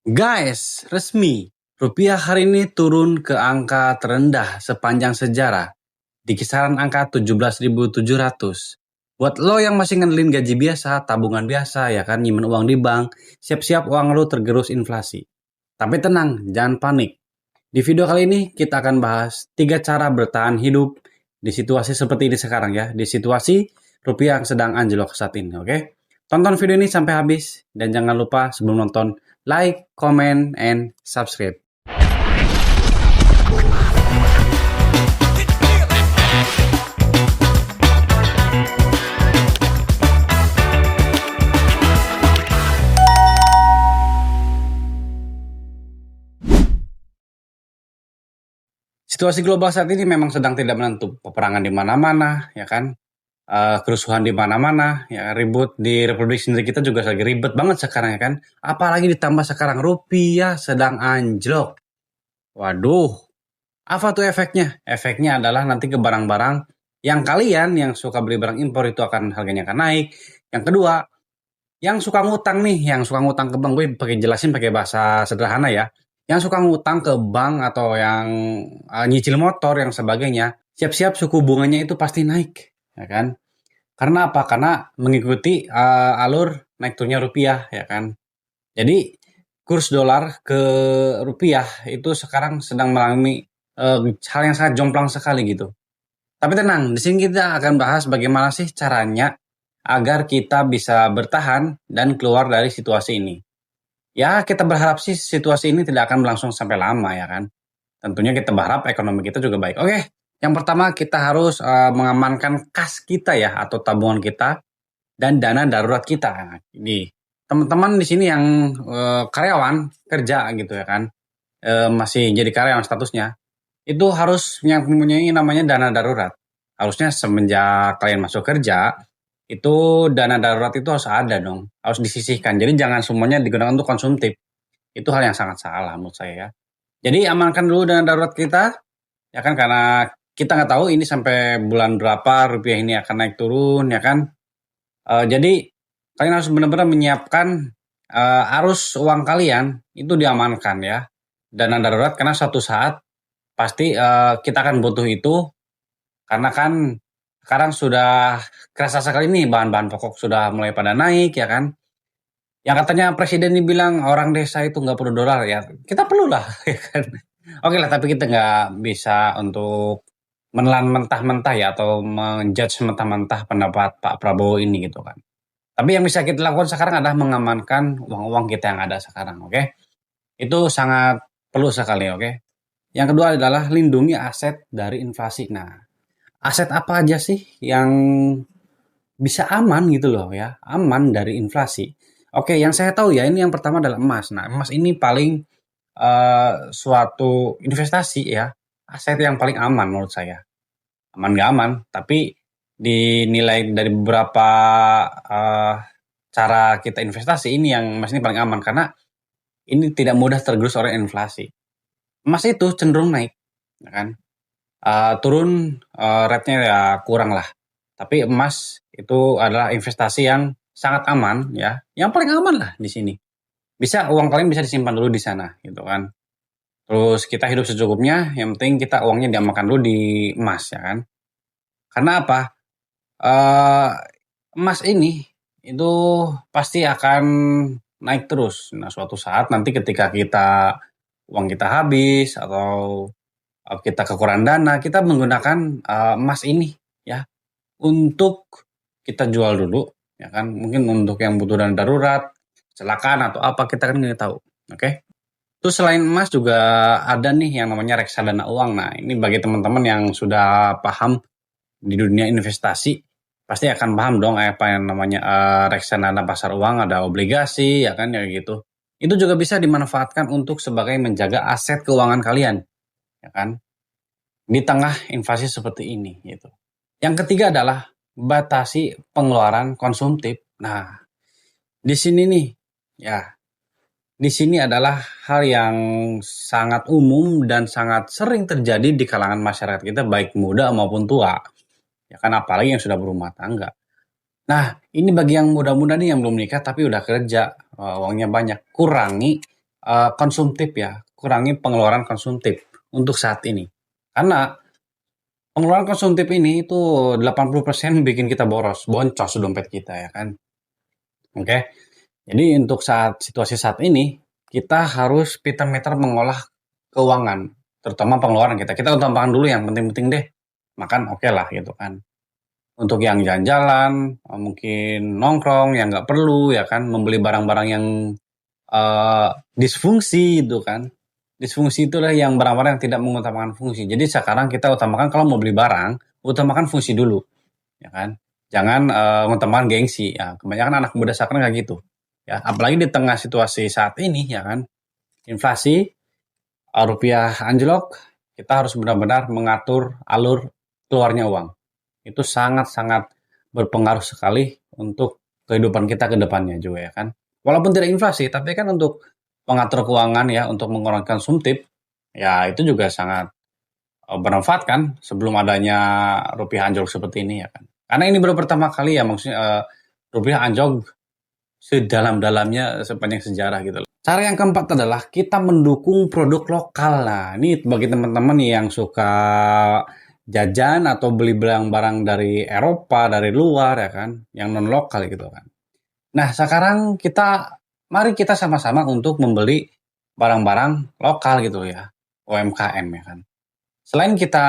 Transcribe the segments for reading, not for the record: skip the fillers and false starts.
Guys, resmi. Rupiah hari ini turun ke angka terendah sepanjang sejarah. Di kisaran angka 17.700. Buat lo yang masih ngandelin gaji biasa, tabungan biasa, ya kan, nyimpen uang di bank, siap-siap uang lo tergerus inflasi. Tapi tenang, jangan panik. Di video kali ini kita akan bahas 3 cara bertahan hidup di situasi seperti ini sekarang ya. Di situasi rupiah yang sedang anjlok saat ini, oke? Tonton video ini sampai habis dan jangan lupa sebelum nonton like, comment, and subscribe. Situasi global saat ini memang sedang tidak menentu. Peperangan di mana-mana, ya kan? Kerusuhan di mana-mana, ya ribut di Republik sendiri kita juga lagi ribet banget sekarang ya kan. Apalagi ditambah sekarang rupiah sedang anjlok. Waduh, apa tuh efeknya? Efeknya adalah nanti ke barang-barang yang kalian yang suka beli barang impor itu harganya akan naik. Yang kedua, yang suka ngutang nih, yang suka ngutang ke bank, gue jelasin pakai bahasa sederhana ya. Yang suka ngutang ke bank atau yang nyicil motor yang sebagainya, siap-siap suku bunganya itu pasti naik, ya kan? Karena apa? Karena mengikuti alur naik turunnya rupiah, ya kan? Jadi kurs dolar ke rupiah itu sekarang sedang mengalami hal yang sangat jomplang sekali gitu. Tapi tenang, di sini kita akan bahas bagaimana sih caranya agar kita bisa bertahan dan keluar dari situasi ini. Ya, kita berharap sih situasi ini tidak akan berlangsung sampai lama ya kan. Tentunya kita berharap ekonomi kita juga baik. Oke, yang pertama kita harus mengamankan kas kita ya atau tabungan kita dan dana darurat kita. Nah, ini teman-teman di sini yang karyawan kerja gitu ya kan, masih jadi karyawan statusnya, itu harus yang mempunyai namanya dana darurat. Harusnya semenjak kalian masuk kerja, itu dana darurat itu harus ada dong, harus disisihkan. Jadi jangan semuanya digunakan untuk konsumtif. Itu hal yang sangat salah menurut saya ya. Jadi amankan dulu dana darurat kita, ya kan, karena kita nggak tahu ini sampai bulan berapa rupiah ini akan naik turun, ya kan. Jadi kalian harus benar-benar menyiapkan arus uang kalian itu diamankan ya. Dana darurat karena suatu saat pasti kita akan butuh itu karena kan sekarang sudah kerasa sekali nih bahan-bahan pokok sudah mulai pada naik ya kan. Yang katanya presiden ini bilang orang desa itu nggak perlu dolar ya. Kita perlu lah ya kan. Oke lah tapi kita nggak bisa untuk menelan mentah-mentah ya atau menjudge mentah-mentah pendapat Pak Prabowo ini gitu kan. Tapi yang bisa kita lakukan sekarang adalah mengamankan uang-uang kita yang ada sekarang, oke? Itu sangat perlu sekali, oke? Yang kedua adalah lindungi aset dari inflasi. Nah, aset apa aja sih yang bisa aman gitu loh ya, aman dari inflasi? Oke, yang saya tahu ya ini yang pertama adalah emas. Nah, emas ini paling suatu investasi ya, aset yang paling aman menurut saya. Aman nggak aman, tapi dinilai dari beberapa eh, cara kita investasi ini yang emas ini paling aman karena ini tidak mudah tergerus oleh inflasi. Emas itu cenderung naik, ya kan? Turun rate-nya ya kurang lah. Tapi emas itu adalah investasi yang sangat aman ya, yang paling aman lah di sini. Bisa uang kalian bisa disimpan dulu di sana gitu kan. Terus kita hidup secukupnya, yang penting kita uangnya diamankan dulu di emas ya kan. Karena apa? Eee, emas ini, itu pasti akan naik terus. Nah, suatu saat nanti ketika uang kita habis atau, kita kekurangan dana, kita menggunakan, emas ini ya, untuk kita jual dulu, ya kan. Mungkin untuk yang butuh dana darurat, kecelakaan atau apa, kita kan nggak tahu, oke. Terus selain emas juga ada nih yang namanya reksadana uang. Nah, ini bagi teman-teman yang sudah paham di dunia investasi pasti akan paham dong apa yang namanya reksadana pasar uang, ada obligasi ya kan ya gitu. Itu juga bisa dimanfaatkan untuk sebagai menjaga aset keuangan kalian ya kan di tengah inflasi seperti ini gitu. Yang ketiga adalah batasi pengeluaran konsumtif. Nah, di sini nih ya, di sini adalah hal yang sangat umum dan sangat sering terjadi di kalangan masyarakat kita baik muda maupun tua. Ya kan apalagi yang sudah berumah tangga. Nah, ini bagi yang muda-muda nih yang belum nikah tapi udah kerja, uangnya banyak. Kurangi konsumtif ya, kurangi pengeluaran konsumtif untuk saat ini. Karena pengeluaran konsumtif ini itu 80% bikin kita boros, boncos dompet kita ya kan. Oke. Jadi untuk situasi saat ini, kita harus pintar-pintar mengolah keuangan, terutama pengeluaran kita. Kita utamakan dulu yang penting-penting deh. Makan oke lah gitu kan. Untuk yang jalan-jalan, mungkin nongkrong yang nggak perlu ya kan, membeli barang-barang yang disfungsi itu kan. Disfungsi itu adalah yang barang-barang yang tidak mengutamakan fungsi. Jadi sekarang kita utamakan kalau mau beli barang, utamakan fungsi dulu, ya kan. Jangan mengutamakan gengsi. Ya, kebanyakan anak muda sekarang kayak gitu. Ya, apalagi di tengah situasi saat ini, ya kan. Inflasi, rupiah anjlok, kita harus benar-benar mengatur alur keluarnya uang. Itu sangat-sangat berpengaruh sekali untuk kehidupan kita ke depannya juga ya kan. Walaupun tidak inflasi, tapi kan untuk pengatur keuangan ya, untuk mengurangi konsumtif, ya itu juga sangat bermanfaat kan sebelum adanya rupiah anjlok seperti ini ya kan. Karena ini baru pertama kali ya maksudnya rupiah anjlok sedalam-dalamnya sepanjang sejarah gitu loh. Cara yang keempat adalah kita mendukung produk lokal. Nah, ini bagi teman-teman yang suka jajan atau beli barang-barang dari Eropa, dari luar ya kan, yang non lokal gitu kan. Nah, sekarang mari kita sama-sama untuk membeli barang-barang lokal gitu ya, UMKM ya kan. Selain kita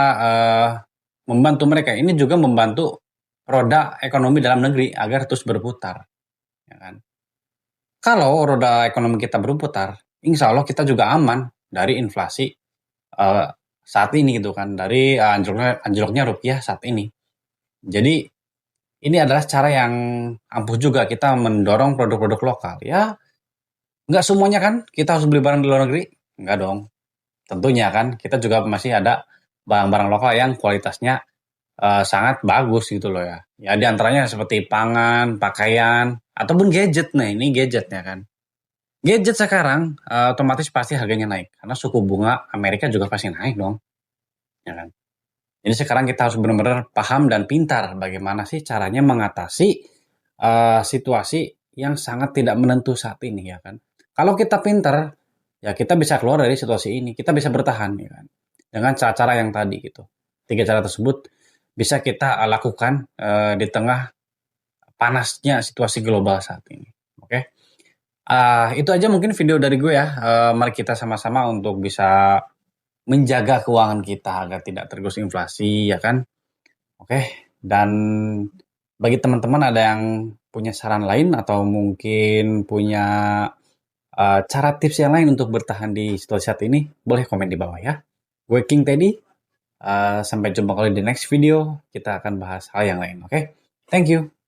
membantu mereka, ini juga membantu roda ekonomi dalam negeri agar terus berputar, ya kan. Kalau roda ekonomi kita berputar, insya Allah kita juga aman dari inflasi saat ini gitu kan, dari anjloknya rupiah saat ini. Jadi ini adalah cara yang ampuh juga kita mendorong produk-produk lokal. Ya, nggak semuanya kan kita harus beli barang di luar negeri, nggak dong. Tentunya kan kita juga masih ada barang-barang lokal yang kualitasnya sangat bagus gitu loh ya. Ya di antaranya seperti pangan, pakaian, ataupun gadget. Nah ini gadgetnya kan. Gadget sekarang otomatis pasti harganya naik. Karena suku bunga Amerika juga pasti naik dong. Ya kan? Jadi sekarang kita harus benar-benar paham dan pintar bagaimana sih caranya mengatasi situasi yang sangat tidak menentu saat ini ya kan. Kalau kita pintar, ya kita bisa keluar dari situasi ini, kita bisa bertahan ya kan. Dengan cara-cara yang tadi gitu. 3 cara tersebut bisa kita lakukan di tengah panasnya situasi global saat ini. Oke. Itu aja mungkin video dari gue ya. Mari kita sama-sama untuk bisa menjaga keuangan kita agar tidak tergerus inflasi ya kan. Oke. Dan bagi teman-teman ada yang punya saran lain atau mungkin punya cara tips yang lain untuk bertahan di situasi saat ini, boleh komen di bawah ya. Gue King Teddy. Sampai jumpa kali di next video. Kita akan bahas hal yang lain. Oke. Thank you.